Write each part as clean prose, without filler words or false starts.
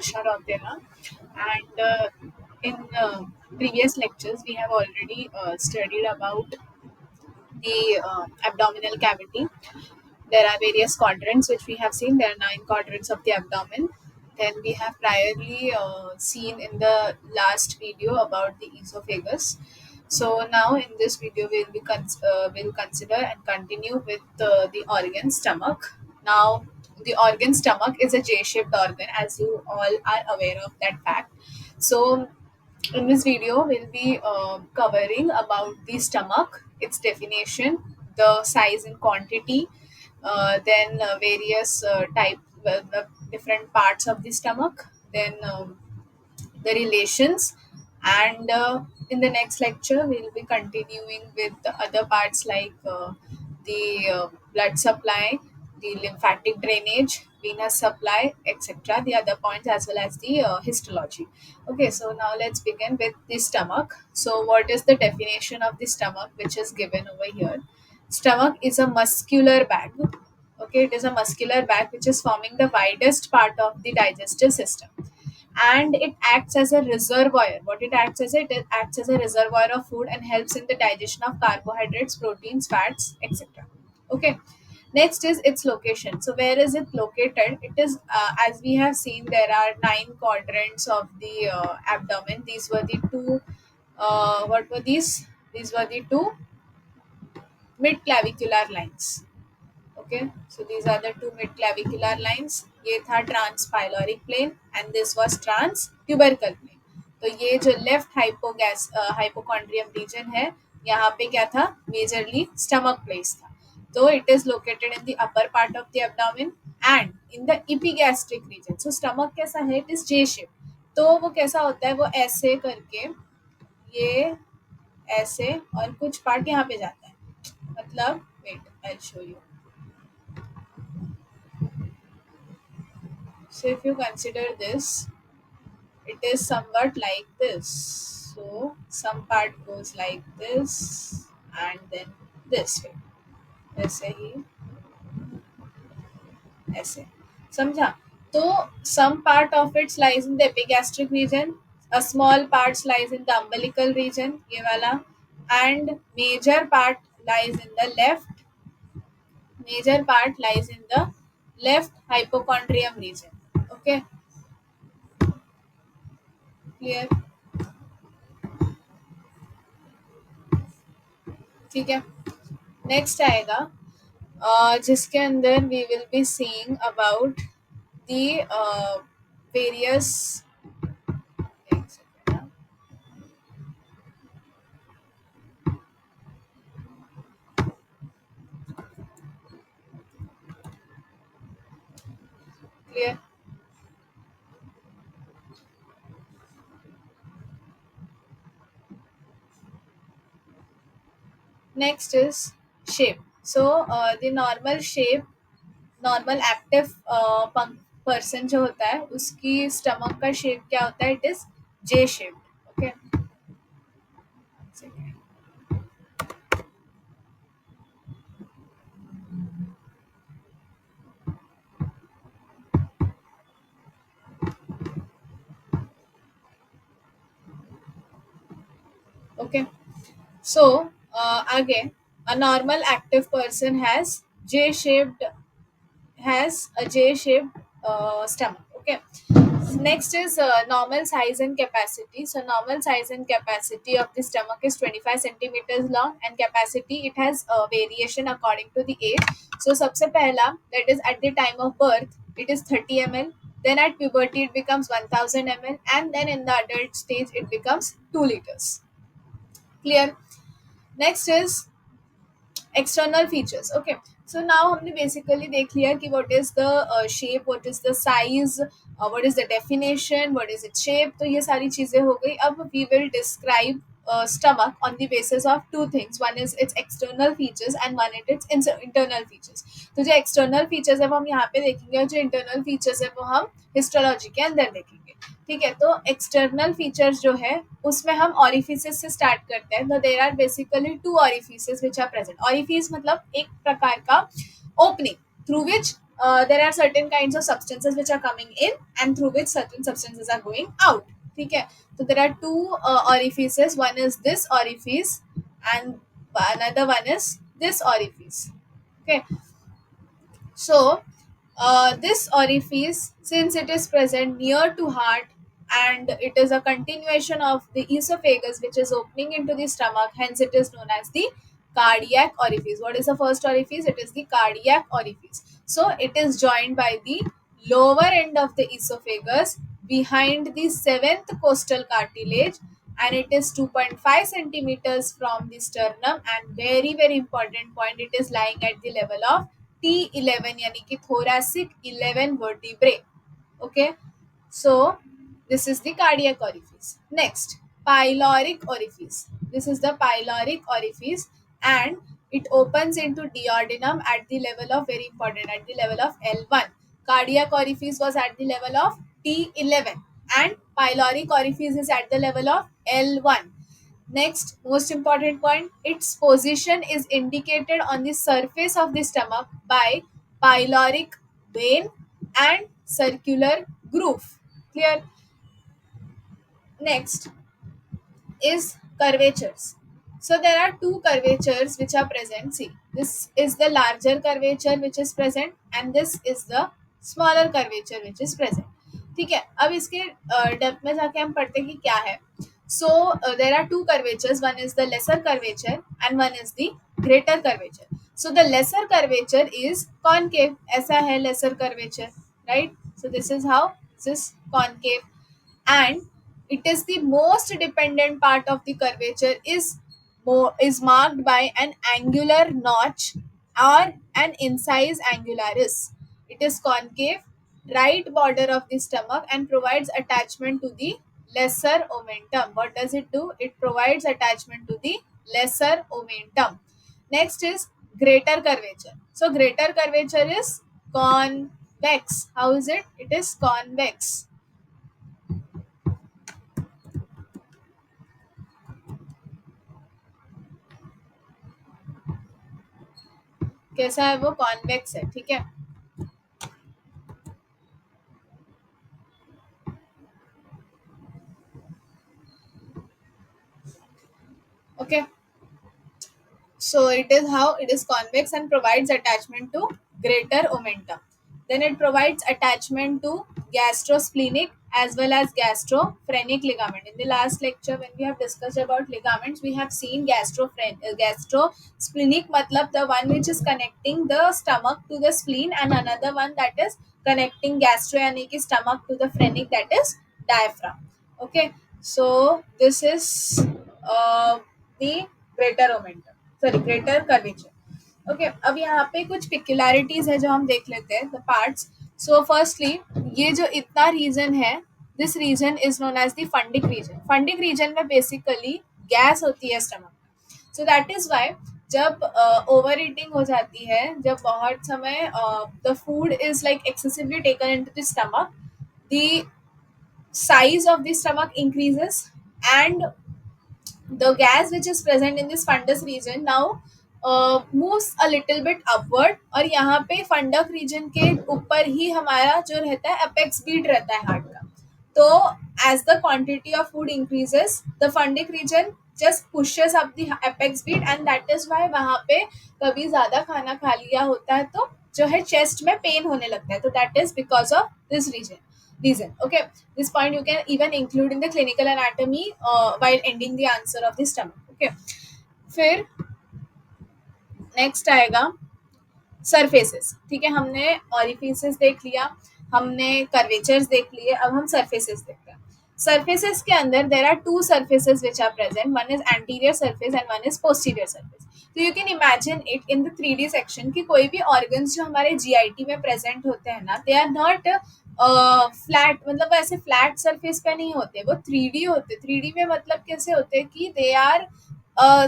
Asha Rautela, and in previous lectures we have already studied about the abdominal cavity. There are various quadrants which we have seen. There are 9 quadrants of the abdomen. Then we have priorly seen in the last video about the esophagus. So now in this video we'll consider and continue with the organ stomach. Now the organ stomach is a J-shaped organ, as you all are aware of that fact. So in this video, we'll be covering about the stomach, its definition, the size and quantity, then various the different parts of the stomach, then the relations, and in the next lecture, we'll be continuing with the other parts like the blood supply, the lymphatic drainage, venous supply, etc. The other points as well as the histology. Okay, so now let's begin with the stomach. So, what is the definition of the stomach, which is given over here? Stomach is a muscular bag. Okay, it is a muscular bag which is forming the widest part of the digestive system, and it acts as a reservoir. What it acts as, it acts as a reservoir of food and helps in the digestion of carbohydrates, proteins, fats, etc. Okay, next is its location. So where is it located? It is, as we have seen, there are 9 quadrants of the abdomen. These were the two, what were these were the two mid clavicular lines. Okay, so these are the two mid clavicular lines. ये था trans pyloric plane and this was trans tubercle plane. तो ये जो left hypochondrium region है, यहाँ पे क्या था? Majorly stomach place था. तो it is located in the upper part of the abdomen and in the epigastric region. So stomach कैसा है? It is J shape. तो वो कैसा होता है? वो ऐसे करके, ये ऐसे, और कुछ पार्ट यहाँ पे जाता है. मतलब wait, I'll show you. So if you consider this, it is somewhat like this. So some part goes like this and then this way. ऐसे ही, ऐसे. समझा? तो some part of it lies in the epigastric region, a small part lies in the umbilical region, ये वाला, and major part lies in the left hypochondrium region. Okay, clear? ठीक है. Next आएगा जिसके अंदर we will be seeing about the various. Clear? Next is shape. So the normal active person जो होता है उसकी स्टमक का शेप क्या होता है? It is J shape. Okay, okay. So again, a normal active person has a J-shaped stomach. Okay. Next is normal size and capacity. So normal size and capacity of the stomach is 25 centimeters long, and capacity, it has variation according to the age. So सबसे पहला, that is at the time of birth, it is 30 ml. Then at puberty it becomes 1000 ml, and then in the adult stage it becomes 2 liters. Clear? Next is external features. Okay, so now हमने basically देख लिया कि what is the shape, what is the size, what is the definition, what is its shape. तो ये सारी चीजें हो गई. अब we will describe stomach on the basis of two things. One is its external features and one is its internal features. तो जो external features है वो हम यहाँ पे देखेंगे और जो internal features है वो हम histology के अंदर देखेंगे. ठीक है, तो एक्सटर्नल फीचर्स जो है उसमें हम ऑरिफिसेस से स्टार्ट करते हैं. तो there are basically 2 orifices which are present. Orifice मतलब एक प्रकार का opening through which there are certain kinds of substances which are coming in and through which certain substances are going out. ठीक है. So there are two orifices. One is this orifice and another one is this orifice. Okay. So, this orifice, since it is present near to heart and it is a continuation of the esophagus which is opening into the stomach, hence it is known as the cardiac orifice. What is the first orifice? It is the cardiac orifice. So, it is joined by the lower end of the esophagus behind the seventh costal cartilage, and it is 2.5 centimeters from the sternum, and very very important point, it is lying at the level of T11 यानी कि thoracic 11 vertebrae. Okay, so this is the cardiac orifice. Next, pyloric orifice. This is the pyloric orifice, and it opens into duodenum at the level of, very important, at the level of L1. Cardiac orifice was at the level of T11 and pyloric orifice is at the level of L1. Next, most important point, its position is indicated on the surface of the stomach by pyloric vein and circular groove. Clear? Next is curvatures. So there are two curvatures which are present. See, this is the larger curvature which is present and this is the smaller curvature which is present. ठीक है. अब इसके depth में जाके हम पढ़ते हैं कि क्या है. So there are two curvatures. One is the lesser curvature and one is the greater curvature. So the lesser curvature is concave. ऐसा है lesser curvature, right? So this is how this is concave, and it is the most dependent part of the curvature is marked by an angular notch or an incised angularis. It is concave, right border of the stomach, and provides attachment to the lesser omentum. What does it do? It provides attachment to the lesser omentum. Next is greater curvature. So greater curvature is convex. How is it? It is convex. कैसा है वो? Convex है. ठीक है. Okay, so it is how it is convex and provides attachment to greater omentum. Then it provides attachment to gastrosplenic as well as gastrophrenic ligament. In the last lecture when we have discussed about ligaments, we have seen gastrosplenic matlab the one which is connecting the stomach to the spleen, and another one that is connecting gastro yani ki stomach to the phrenic, that is diaphragm. Okay, so this is the greater omentum, sorry greater curvature. Okay, अब यहाँ पे कुछ पिक्युलैरिटीज है जो हम देख लेते हैं द पार्ट्स. सो फर्स्टली, ये जो इतना रीजन है, this region is known as the fundic region. Fundic region में बेसिकली गैस होती है stomach. So that is why जब ओवर ईटिंग हो जाती है, जब बहुत समय the food is like excessively taken into the stomach, the size of the stomach increases and the gas which is present in this fundus region now moves a little bit upward, और यहाँ पे फंडक reason के ऊपर ही हमारा जो रहता है अपेक्स बीट रहता है हार्ट का. तो as the quantity of food increases, the fundic region just pushes up the apex beat, and that is why वहाँ पे कभी ज़्यादा खाना खा लिया होता है तो जो है चेस्ट में पेन होने लगता है. तो that is because of this reason. Okay, this point you can even include in the clinical anatomy while ending the answer of the stomach. Okay, फिर नेक्स्ट आएगा सरफेसेस. ठीक है, हमने ऑरिफिसेस देख लिया, हमने कर्वेचर्स देख लिए, अब हम सरफेसेस देखते हैं. सरफेसेस के अंदर there are two surfaces which are present. One is anterior surface and one is posterior surface. तो you can imagine it in the 3D section कि कोई भी ऑर्गन्स जो हमारे जीआईटी में प्रेजेंट होते हैं ना, दे आर नॉट फ्लैट, मतलब ऐसे फ्लैट सरफेस पे नहीं होते, वो 3D होते. 3D में मतलब कैसे होते हैं कि दे आर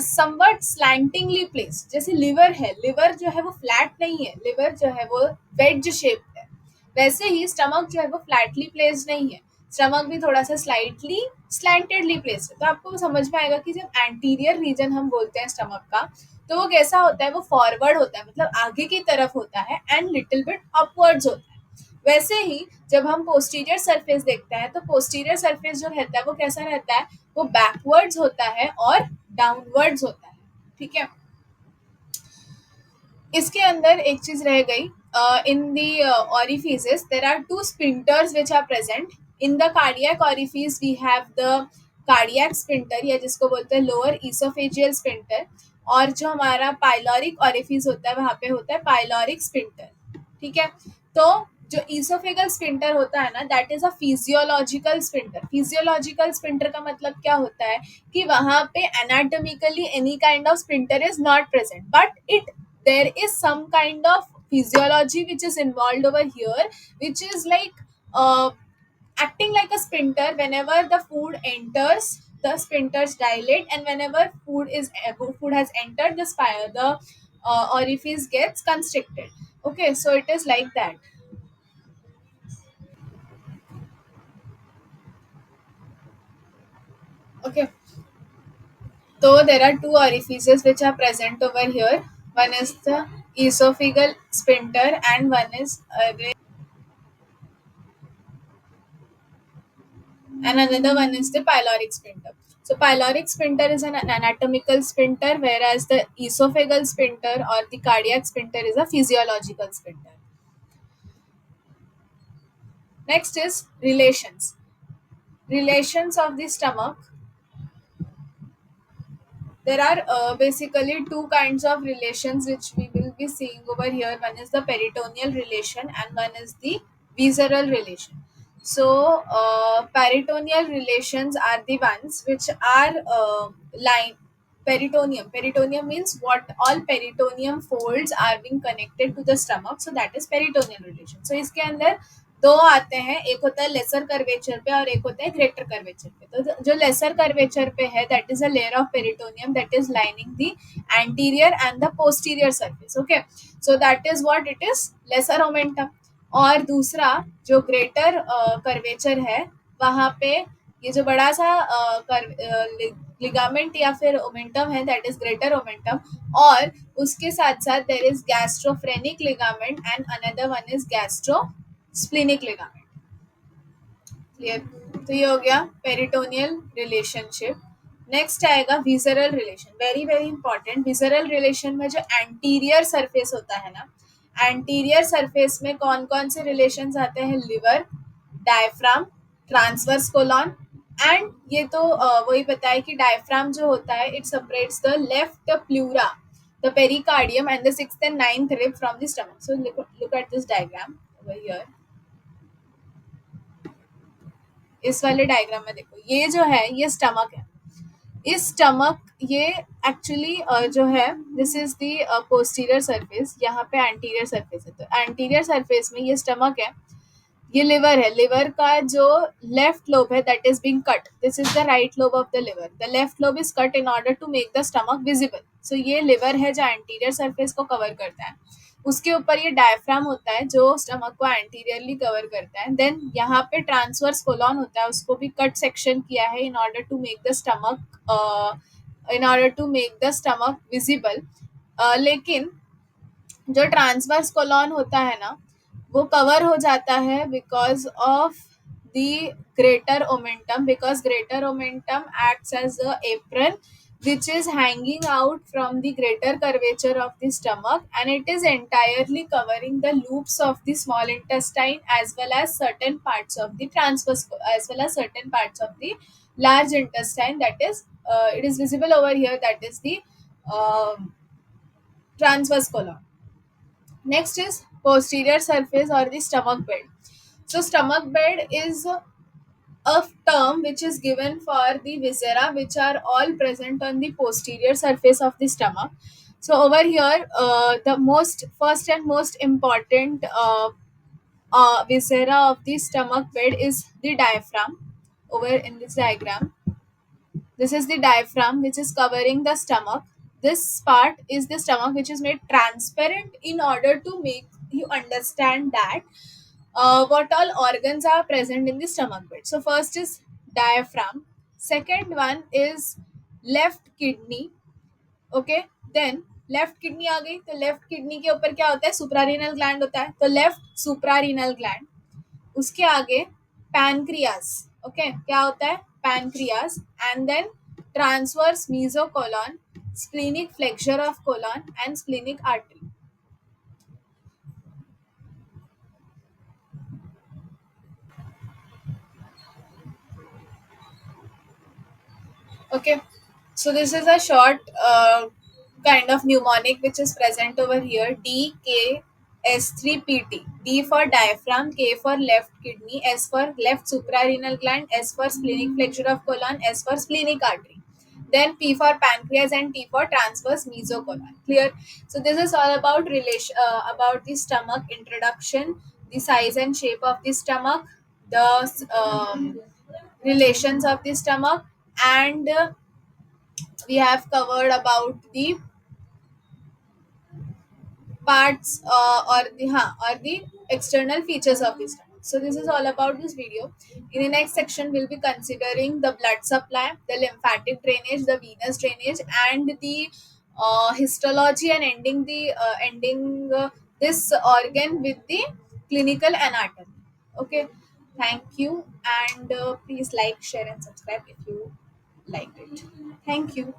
समवट स्लैंटिंगली प्लेस्ड. जैसे लिवर है, लिवर जो है वो फ्लैट नहीं है, लिवर जो है वो वेज शेप है. वैसे ही स्टमक जो है वो फ्लैटली प्लेस्ड नहीं है, स्टमक भी थोड़ा सा स्लाइटली स्लैंटेडली प्लेस्ड है. तो आपको समझ में आएगा कि जब एंटीरियर रीजन हम बोलते हैं स्टमक का, तो वो कैसा होता है, वो फॉरवर्ड होता है, मतलब आगे की तरफ होता है, एंड लिटिल बिट अपवर्ड्स होता है। वैसे ही जब हम पोस्टीरियर सरफेस देखते हैं तो पोस्टीरियर सरफेस जो रहता है वो कैसा रहता है, वो बैकवर्ड्स होता है और डाउनवर्ड्स होता है। ठीक है, इसके अंदर एक चीज रह गई, इन दी orifices there are two sphincters which are present in the cardiac orifice. We have the cardiac sphincter या जिसको बोलते हैं lower esophageal sphincter, और जो हमारा पाइलोरिक orifice होता है वहां पे होता है पाइलोरिक sphincter। ठीक है, तो जो ईसोफेगल स्पिंटर होता है ना, that is a physiological sphincter. Physiological sphincter का मतलब क्या होता है कि वहां पे anatomically any kind of sphincter is not present, but it there is some kind of physiology which is involved over here, which is like uh, acting like a sphincter. Whenever the food enters, the sphincters dilate, and whenever food has entered the spire, the orifice gets constricted. Okay, so it is like that. Okay, so there are two orifices which are present over here. One is the esophageal sphincter and one is and another one is the pyloric sphincter. So pyloric sphincter is an anatomical sphincter, whereas the esophageal sphincter or the cardiac sphincter is a physiological sphincter. Next is relations. Relations of the stomach. There are basically two kinds of relations which we will be seeing over here. One is the peritoneal relation and one is the visceral relation. So, peritoneal relations are the ones which are line peritoneum. Peritoneum means what all peritoneum folds are being connected to the stomach. So that is peritoneal relation. So इसके अंदर दो आते हैं, एक होता है lesser curvature पे और एक होता है ग्रेटर कर्वेचर पे। तो जो लेसर कर्वेचर पे है, that is a layer of peritoneum that is lining the anterior and the posterior surface. Okay, so that is what it is, lesser omentum. और दूसरा जो ग्रेटर कर्वेचर है, वहां पे ये जो बड़ा सा लिगामेंट या फिर ओमेंटम है, दैट इज ग्रेटर ओमेंटम। और उसके साथ साथ there is gastrophrenic ligament and another one is gastro splenic ligament. Clear? तो ये हो गया पेरिटोनियल रिलेशनशिप। नेक्स्ट आएगा visceral relation, very very important. Visceral relation में जो एंटीरियर सरफेस होता है ना, एंटीरियर सरफेस में कौन कौन से रिलेशंस आते हैं, liver, diaphragm, transverse colon, and ये तो वही बताया कि डायफ्राम जो होता है it separates the left pleura, the pericardium and the sixth and ninth rib from the stomach. So look at this diagram over here. इस वाले डायग्राम में देखो, ये जो है ये स्टमक है। इस स्टमक ये एक्चुअली जो है, this is the posterior surface, यहाँ पे एंटीरियर सरफेस है। तो एंटीरियर सरफेस में ये स्टमक है, ये लिवर है। लिवर का जो लेफ्ट लोब है that is being cut, this is the right lobe of the liver. The left lobe is cut in order to make the stomach visible. So ये liver है जो anterior surface को cover करता है। उसके ऊपर ये डायफ्राम होता है जो स्टमक को एंटीरियरली कवर करता है। देन यहाँ पे ट्रांसवर्स कोलॉन होता है, उसको भी कट सेक्शन किया है in order to make the stomach visible. लेकिन जो ट्रांसवर्स कोलॉन होता है ना, वो कवर हो जाता है because of the greater omentum, because greater omentum acts as a apron which is hanging out from the greater curvature of the stomach, and it is entirely covering the loops of the small intestine as well as certain parts of the transverse as well as certain parts of the large intestine. That is it is visible over here, that is the transverse colon. Next is posterior surface or the stomach bed. So stomach bed is a term which is given for the viscera which are all present on the posterior surface of the stomach. So over here, the most first and most important viscera of the stomach bed is the diaphragm. Over in this diagram, this is the diaphragm which is covering the stomach. This part is the stomach which is made transparent in order to make you understand that what all organs are present in the stomach bed. So first is diaphragm, second one is left kidney, okay, then left kidney आ गई, तो left kidney के ऊपर क्या होता है, suprarenal gland होता है, तो लेफ्ट सुप्रारीनल ग्लैंड। उसके आगे पैनक्रियास, ओके, क्या होता है, pancreas, and then transverse mesocolon, splenic flexure of colon and splenic artery. Okay, so this is a short kind of mnemonic which is present over here. D K S3PT. D for diaphragm, K for left kidney, S for left suprarenal gland, S for splenic flexure of colon, S for splenic artery. Then P for pancreas and T for transverse mesocolon. Clear? So this is all about relation about the stomach introduction, the size and shape of the stomach, the relations of the stomach, and we have covered about the parts or the external features of the stomach. So this is all about this video. In the next section, we'll be considering the blood supply, the lymphatic drainage, the venous drainage, and the histology, and ending this organ with the clinical anatomy. Okay, thank you, and please like, share, and subscribe if you liked it. Thank you.